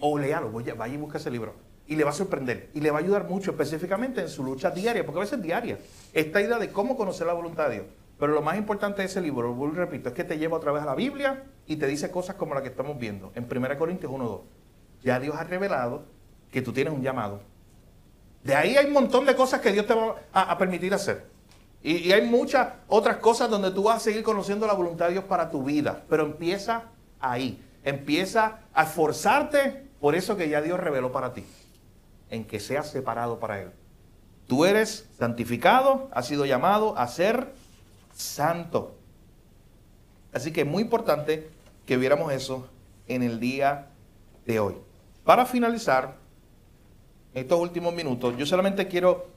o léalo, vaya y busca ese libro. Y le va a sorprender y le va a ayudar mucho específicamente en su lucha diaria, porque a veces es diaria. Esta idea de cómo conocer la voluntad de Dios. Pero lo más importante de ese libro, vuelvo y repito, es que te lleva otra vez a la Biblia y te dice cosas como la que estamos viendo en 1 Corintios 1:2. Ya Dios ha revelado que tú tienes un llamado. De ahí hay un montón de cosas que Dios te va a permitir hacer. Y hay muchas otras cosas donde tú vas a seguir conociendo la voluntad de Dios para tu vida. Pero empieza ahí. Empieza a esforzarte por eso que ya Dios reveló para ti. En que seas separado para Él. Tú eres santificado, has sido llamado a ser santo. Así que es muy importante que viéramos eso en el día de hoy. Para finalizar, estos últimos minutos, yo solamente quiero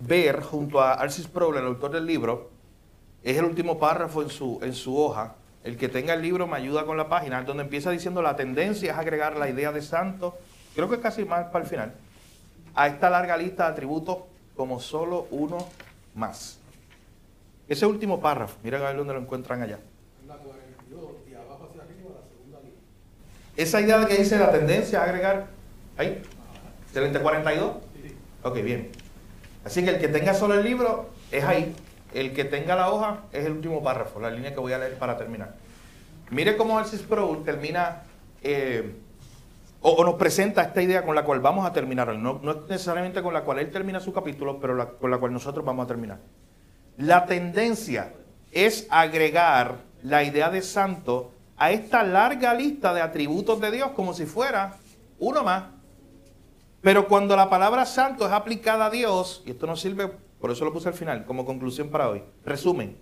ver junto a R.C. Sproul, el autor del libro, es el último párrafo en su hoja. El que tenga el libro me ayuda con la página, donde empieza diciendo la tendencia es agregar la idea de santo, creo que casi más para el final, a esta larga lista de atributos como solo uno más. Ese último párrafo, miren a ver dónde lo encuentran allá. La 42, de abajo hacia arriba, la segunda línea. Esa idea de que dice la tendencia a agregar, ahí, excelente, 42. Ok, bien. Así que el que tenga solo el libro es ahí. El que tenga la hoja es el último párrafo, la línea que voy a leer para terminar. Mire cómo R.C. Sproul termina, o nos presenta esta idea con la cual vamos a terminar. No es necesariamente con la cual él termina su capítulo, pero con la cual nosotros vamos a terminar. La tendencia es agregar la idea de santo a esta larga lista de atributos de Dios como si fuera uno más. Pero cuando la palabra santo es aplicada a Dios, y esto nos sirve, por eso lo puse al final, como conclusión para hoy. Resumen,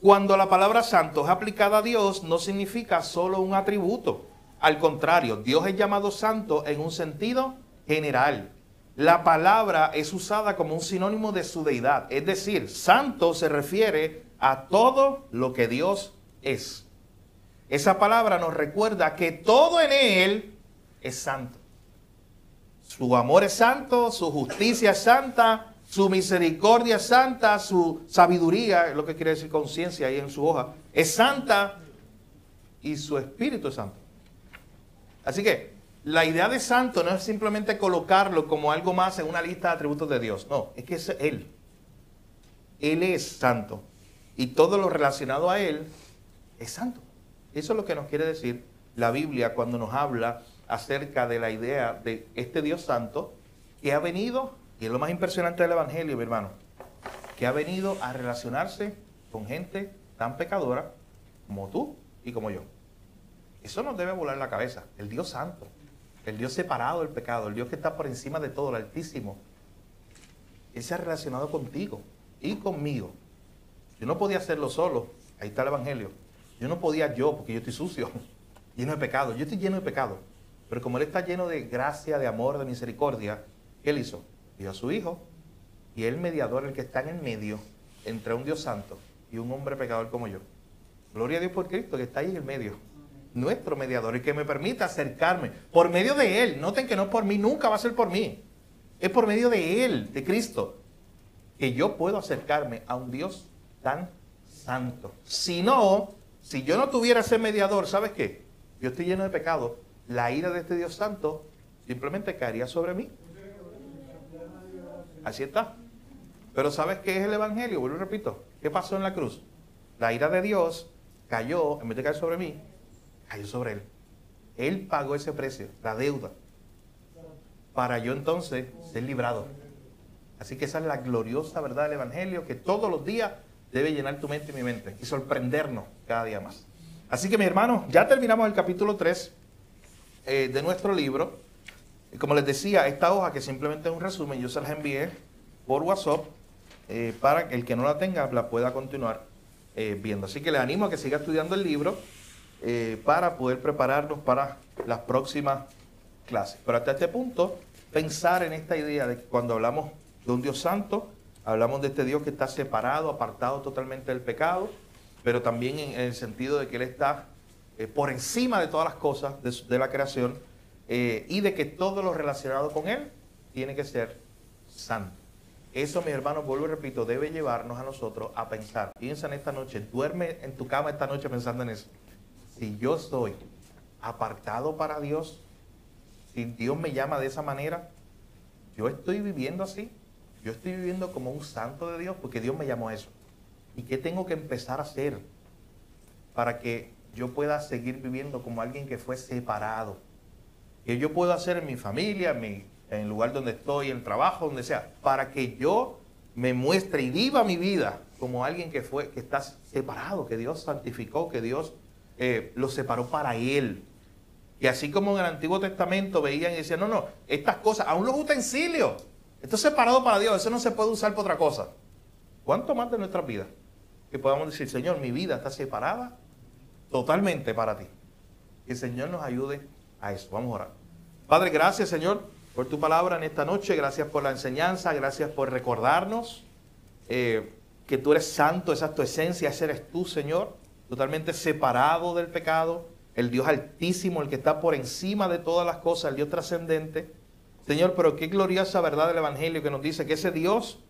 cuando la palabra santo es aplicada a Dios, no significa solo un atributo. Al contrario, Dios es llamado santo en un sentido general. La palabra es usada como un sinónimo de su deidad. Es decir, santo se refiere a todo lo que Dios es. Esa palabra nos recuerda que todo en Él es santo. Su amor es santo, su justicia es santa, su misericordia es santa, su sabiduría, es lo que quiere decir conciencia ahí en su hoja, es santa y su espíritu es santo. Así que la idea de santo no es simplemente colocarlo como algo más en una lista de atributos de Dios. No, es que es Él. Él es santo. Y todo lo relacionado a Él es santo. Eso es lo que nos quiere decir la Biblia cuando nos habla acerca de la idea de este Dios santo que ha venido, y es lo más impresionante del Evangelio, mi hermano, que ha venido a relacionarse con gente tan pecadora como tú y como yo. Eso nos debe volar la cabeza. El Dios santo, el Dios separado del pecado, el Dios que está por encima de todo, el Altísimo, Él se ha relacionado contigo y conmigo. Yo no podía hacerlo solo. Ahí está el Evangelio. Yo no podía porque yo estoy sucio, lleno de pecado. Yo estoy lleno de pecado. Pero como Él está lleno de gracia, de amor, de misericordia, ¿qué Él hizo? Dio a su Hijo, y Él mediador, el que está en el medio entre un Dios santo y un hombre pecador como yo. Gloria a Dios por Cristo, que está ahí en el medio. Nuestro mediador, el que me permite acercarme por medio de Él. Noten que no es por mí, nunca va a ser por mí. Es por medio de Él, de Cristo, que yo puedo acercarme a un Dios tan santo. Si no, si yo no tuviera ese mediador, ¿sabes qué? Yo estoy lleno de pecado. La ira de este Dios santo simplemente caería sobre mí. Así está. Pero ¿sabes qué es el Evangelio? Vuelvo y repito. ¿Qué pasó en la cruz? La ira de Dios cayó, en vez de caer sobre mí, cayó sobre Él. Él pagó ese precio, la deuda, para yo entonces ser librado. Así que esa es la gloriosa verdad del Evangelio que todos los días debe llenar tu mente y mi mente y sorprendernos cada día más. Así que, mis hermanos, ya terminamos el capítulo 3 de nuestro libro. Y como les decía, esta hoja, que simplemente es un resumen, yo se las envié por WhatsApp para que el que no la tenga la pueda continuar viendo. Así que les animo a que siga estudiando el libro para poder prepararnos para las próximas clases. Pero hasta este punto, pensar en esta idea de que cuando hablamos de un Dios santo, hablamos de este Dios que está separado, apartado totalmente del pecado, pero también en el sentido de que Él está por encima de todas las cosas de la creación, y de que todo lo relacionado con Él tiene que ser santo. Eso, mis hermanos, vuelvo y repito, debe llevarnos a nosotros a pensar. Piensa en esta noche, duerme en tu cama esta noche pensando en eso. Si yo estoy apartado para Dios, si Dios me llama de esa manera, yo estoy viviendo así. Yo estoy viviendo como un santo de Dios porque Dios me llamó a eso. ¿Y qué tengo que empezar a hacer para que yo pueda seguir viviendo como alguien que fue separado? Que yo puedo hacer en mi familia, en el lugar donde estoy, en el trabajo, donde sea, para que yo me muestre y viva mi vida como alguien que está separado, que Dios santificó, que Dios lo separó para Él. Y así como en el Antiguo Testamento veían y decían, no, estas cosas, aún los utensilios, esto es separado para Dios, eso no se puede usar para otra cosa. ¿Cuánto más de nuestra vida? Que podamos decir, Señor, mi vida está separada totalmente para ti. Que el Señor nos ayude a eso. Vamos a orar. Padre, gracias, Señor, por tu palabra en esta noche. Gracias por la enseñanza. Gracias por recordarnos que tú eres santo. Esa es tu esencia. Ese eres tú, Señor. Totalmente separado del pecado. El Dios altísimo, el que está por encima de todas las cosas. El Dios trascendente. Señor, pero qué gloriosa verdad del Evangelio que nos dice que ese Dios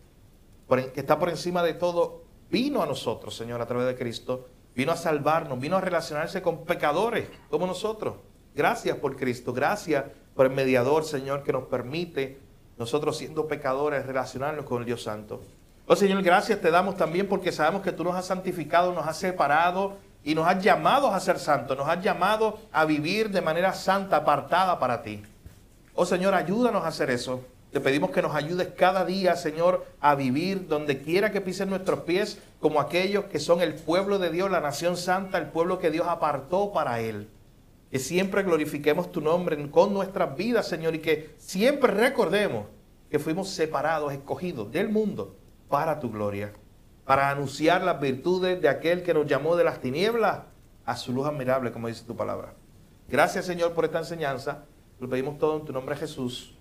que está por encima de todo vino a nosotros, Señor, a través de Cristo. Vino a salvarnos. Vino a relacionarse con pecadores como nosotros. Gracias por Cristo. Gracias por el mediador, Señor, que nos permite, nosotros siendo pecadores, relacionarnos con el Dios Santo. Oh, Señor, gracias te damos también porque sabemos que tú nos has santificado, nos has separado y nos has llamado a ser santos. Nos has llamado a vivir de manera santa, apartada para ti. Oh, Señor, ayúdanos a hacer eso. Te pedimos que nos ayudes cada día, Señor, a vivir donde quiera que pisen nuestros pies como aquellos que son el pueblo de Dios, la nación santa, el pueblo que Dios apartó para Él. Que siempre glorifiquemos tu nombre con nuestras vidas, Señor, y que siempre recordemos que fuimos separados, escogidos del mundo para tu gloria, para anunciar las virtudes de aquel que nos llamó de las tinieblas a su luz admirable, como dice tu palabra. Gracias, Señor, por esta enseñanza. Lo pedimos todo en tu nombre, Jesús.